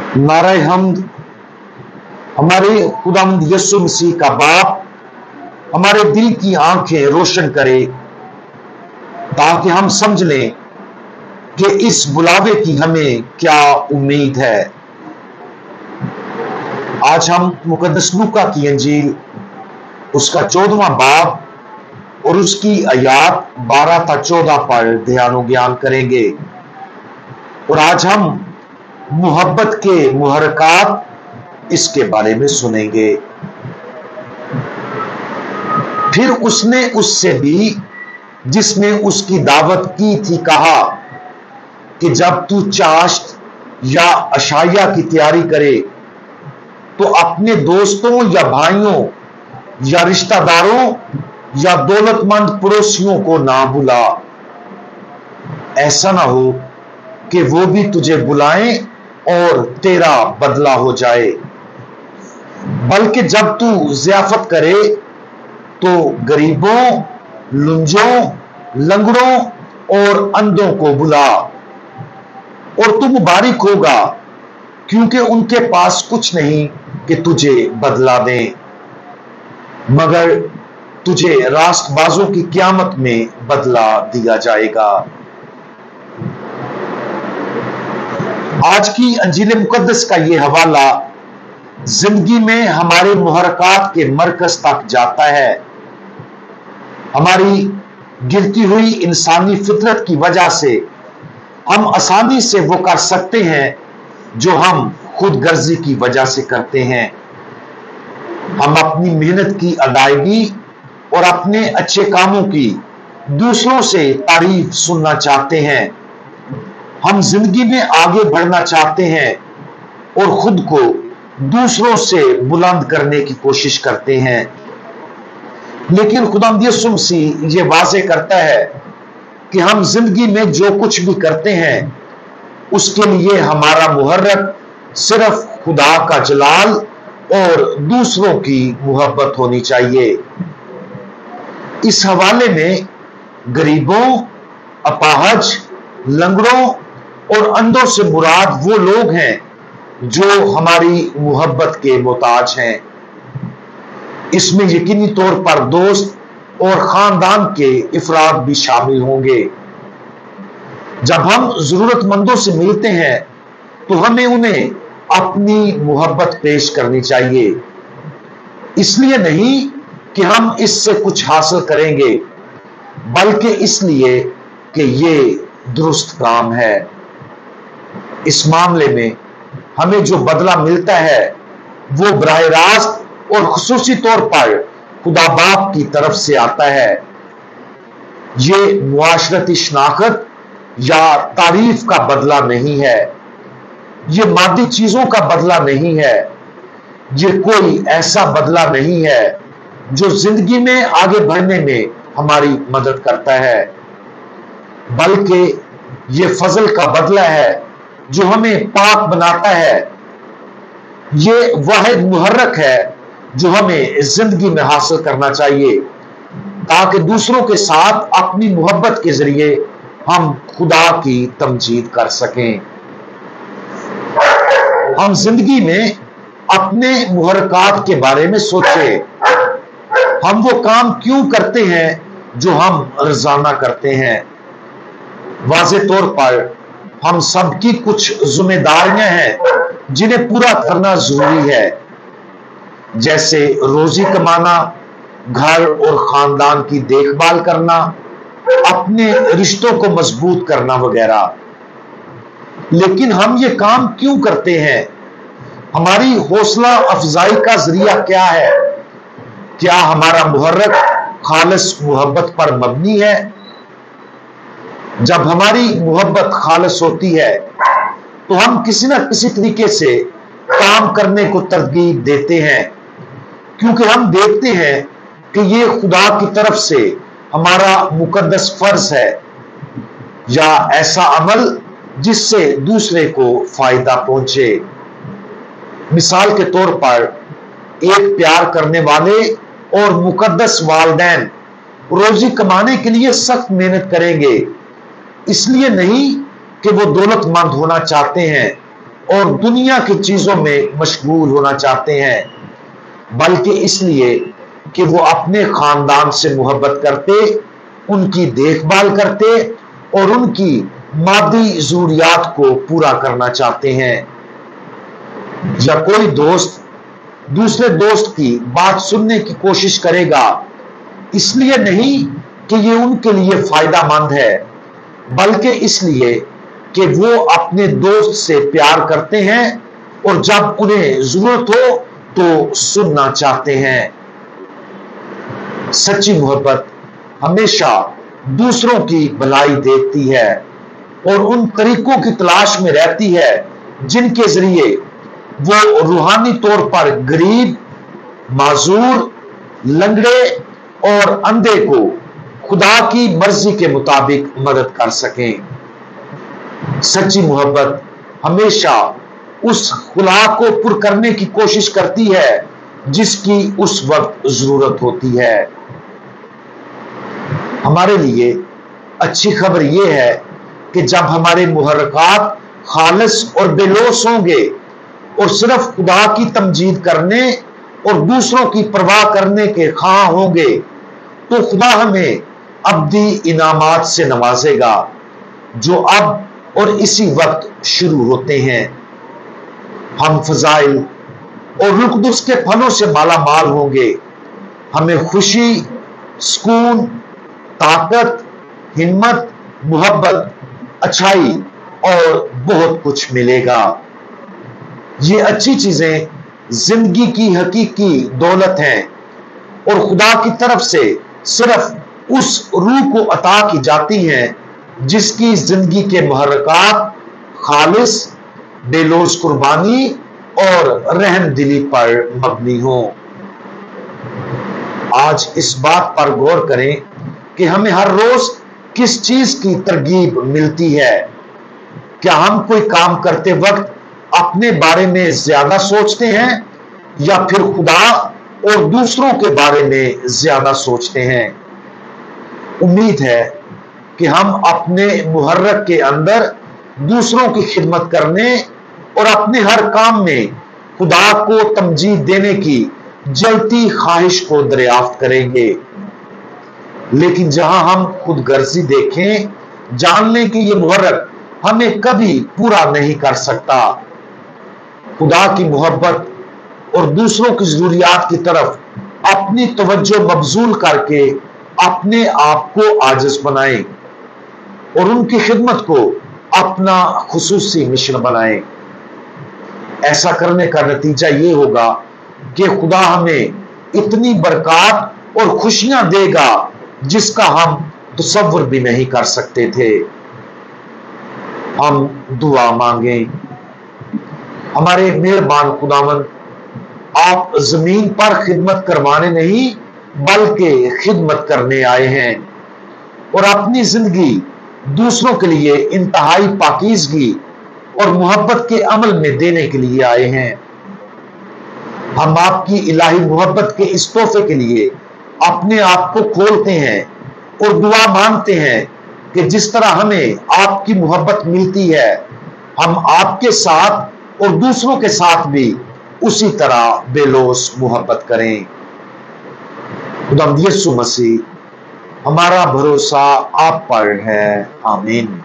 नारे हम्द हमारे खुदावंद यीशु मसीह का बाप हमारे दिल की आंखें रोशन करे ताकि हम समझ लें कि इस बुलावे की हमें क्या उम्मीद है। आज हम मुकद्दस लूका की अंजील उसका 14वां बाब और उसकी आयात 12 था 14 पर ध्यान ज्ञान करेंगे। और आज हम मोहब्बत के मुहर्रकात इसके बारे में सुनेंगे। फिर उसने उससे भी जिसने उसकी दावत की थी कहा कि जब तू चाश्त या अशाया की तैयारी करे तो अपने दोस्तों या भाइयों या रिश्तेदारों या दौलतमंद पड़ोसियों को ना बुला। ऐसा ना हो कि वो भी तुझे बुलाएं और तेरा बदला हो जाए, बल्कि जब तू ज़ियाफत करे तो गरीबों, लुंजों, लंगड़ों और अंधों को बुला। और तू मुबारक होगा क्योंकि उनके पास कुछ नहीं कि तुझे बदला दें, मगर तुझे रास्तबाजों की क़यामत में बदला दिया जाएगा। आज की अंजील मुकद्दस का ये हवाला जिंदगी में हमारे मुहर्रकात के मरकज तक जाता है। हमारी गिरती हुई इंसानी फितरत की वजह से हम आसानी से वो कर सकते हैं जो हम खुद गर्जी की वजह से करते हैं। हम अपनी मेहनत की अदायगी और अपने अच्छे कामों की दूसरों से तारीफ सुनना चाहते हैं। हम जिंदगी में आगे बढ़ना चाहते हैं और खुद को दूसरों से बुलंद करने की कोशिश करते हैं, लेकिन खुदावंद यीशु मसीह ये वाज़े करता है कि हम जिंदगी में जो कुछ भी करते हैं उसके लिए हमारा मुहर्रक सिर्फ खुदा का जलाल और दूसरों की मोहब्बत होनी चाहिए। इस हवाले में गरीबों, अपाहज, लंगड़ों और अंधों से मुराद वो लोग हैं जो हमारी मोहब्बत के मोहताज हैं। इसमें यकीनी तौर पर दोस्त और खानदान के अफराद भी शामिल होंगे। जब हम जरूरतमंदों से मिलते हैं तो हमें उन्हें अपनी मोहब्बत पेश करनी चाहिए, इसलिए नहीं कि हम इससे कुछ हासिल करेंगे, बल्कि इसलिए कि ये दुरुस्त काम है। इस मामले में हमें जो बदला मिलता है वो बराह रास्त और खुसूसी तौर पर खुदा बाप की तरफ से आता है। ये मुआशरती शनाख्त या तारीफ का बदला नहीं है, ये मादी चीजों का बदला नहीं है, ये कोई ऐसा बदला नहीं है जो जिंदगी में आगे बढ़ने में हमारी मदद करता है, बल्कि ये फजल का बदला है जो हमें पाक बनाता है। ये वाहिद मुहर्रक है जो हमें जिंदगी में हासिल करना चाहिए ताकि दूसरों के साथ अपनी मोहब्बत के जरिए हम खुदा की तमजीद कर सकें। हम जिंदगी में अपने मुहर्रकात के बारे में सोचें। हम वो काम क्यों करते हैं जो हम रोजाना करते हैं? वाज़े तौर पर हम सबकी कुछ जिम्मेदारियां हैं जिन्हें पूरा करना जरूरी है, जैसे रोजी कमाना, घर और खानदान की देखभाल करना, अपने रिश्तों को मजबूत करना वगैरह। लेकिन हम ये काम क्यों करते हैं? हमारी हौसला अफजाई का जरिया क्या है? क्या हमारा मुहर्रक खालिस मोहब्बत पर मबनी है? जब हमारी मोहब्बत खालिस होती है तो हम किसी न किसी तरीके से काम करने को तरगीब देते हैं, क्योंकि हम देखते हैं कि ये खुदा की तरफ से हमारा मुकद्दस फर्ज है या ऐसा अमल जिससे दूसरे को फायदा पहुंचे। मिसाल के तौर पर एक प्यार करने वाले और मुकद्दस वालिदैन रोजी कमाने के लिए सख्त मेहनत करेंगे, इसलिए नहीं कि वो दौलतमंद होना चाहते हैं, और दुनिया की चीजों में मशगूल होना चाहते हैं, बल्कि इसलिए कि वो अपने खानदान से मोहब्बत करते, उनकी देखभाल करते और उनकी मादी जरूरियात को पूरा करना चाहते हैं। या कोई दोस्त दूसरे दोस्त की बात सुनने की कोशिश करेगा, इसलिए नहीं कि ये उनके लिए फायदामंद है, बल्कि इसलिए कि वो अपने दोस्त से प्यार करते हैं और जब उन्हें जरूरत हो तो सुनना चाहते हैं। सच्ची मोहब्बत हमेशा दूसरों की भलाई देखती है और उन तरीकों की तलाश में रहती है जिनके जरिए वो रूहानी तौर पर गरीब, माजूर, लंगड़े और अंधे को खुदा की मर्जी के मुताबिक मदद कर सकें। सच्ची मोहब्बत हमेशा उस खुदा को पुर करने की कोशिश करती है जिसकी उस वक्त जरूरत होती है। हमारे लिए अच्छी खबर यह है कि जब हमारे मुहर्रकात खालिस और बेलोस होंगे और सिर्फ खुदा की तमजीद करने और दूसरों की परवाह करने के ख्वाह होंगे, तो खुदा हमें अब्दी इनामात से नवाजेगा जो अब और इसी वक्त शुरू होते हैं। हम फजाइल और रूह कुदस के फलों से माला माल होंगे। हमें खुशी, सुकून, ताकत, हिम्मत, मोहब्बत, अच्छाई और बहुत कुछ मिलेगा। ये अच्छी चीजें जिंदगी की हकीकी दौलत हैं और खुदा की तरफ से सिर्फ उस रूह को अता की जाती हैं जिसकी जिंदगी के मुहर्रकात खालिस, बेलोस कुर्बानी और रहम दिली पर मबनी हो। आज इस बात पर गौर करें कि हमें हर रोज किस चीज की तरगीब मिलती है। क्या हम कोई काम करते वक्त अपने बारे में ज्यादा सोचते हैं या फिर खुदा और दूसरों के बारे में ज्यादा सोचते हैं? उम्मीद है कि हम अपने मुहर्रक के अंदर दूसरों की खिदमत करने और अपने हर काम में खुदा को तमजीद देने की जलती ख्वाहिश को दरियाफ्त करेंगे। लेकिन जहां हम खुद गर्जी देखें, जान लें कि यह मुहर्रक हमें कभी पूरा नहीं कर सकता। खुदा की मोहब्बत और दूसरों की जरूरियात की तरफ अपनी तवज्जो मबजूल करके अपने आप को आजिज बनाएं और उनकी खिदमत को अपना खुसूसी मिशन बनाएं। ऐसा करने का नतीजा ये होगा कि खुदा हमें इतनी बरकत और खुशियां देगा जिसका हम तसव्वुर भी नहीं कर सकते थे। हम दुआ मांगें। हमारे मेहरबान खुदावंद, आप जमीन पर खिदमत करवाने नहीं बल्कि खिदमत करने आए हैं और अपनी जिंदगी दूसरों के लिए इंतहाई पाकीज़गी और मोहब्बत के अमल में देने के लिए आए हैं। हम आपकी इलाही मोहब्बत के इस तोहफे के लिए अपने आप को खोलते हैं और दुआ मांगते हैं कि जिस तरह हमें आपकी मोहब्बत मिलती है, हम आपके साथ और दूसरों के साथ भी उसी तरह बेलोस मोहब्बत करें। खुदावंद यीशु मसीह, हमारा भरोसा आप पर है। आमीन।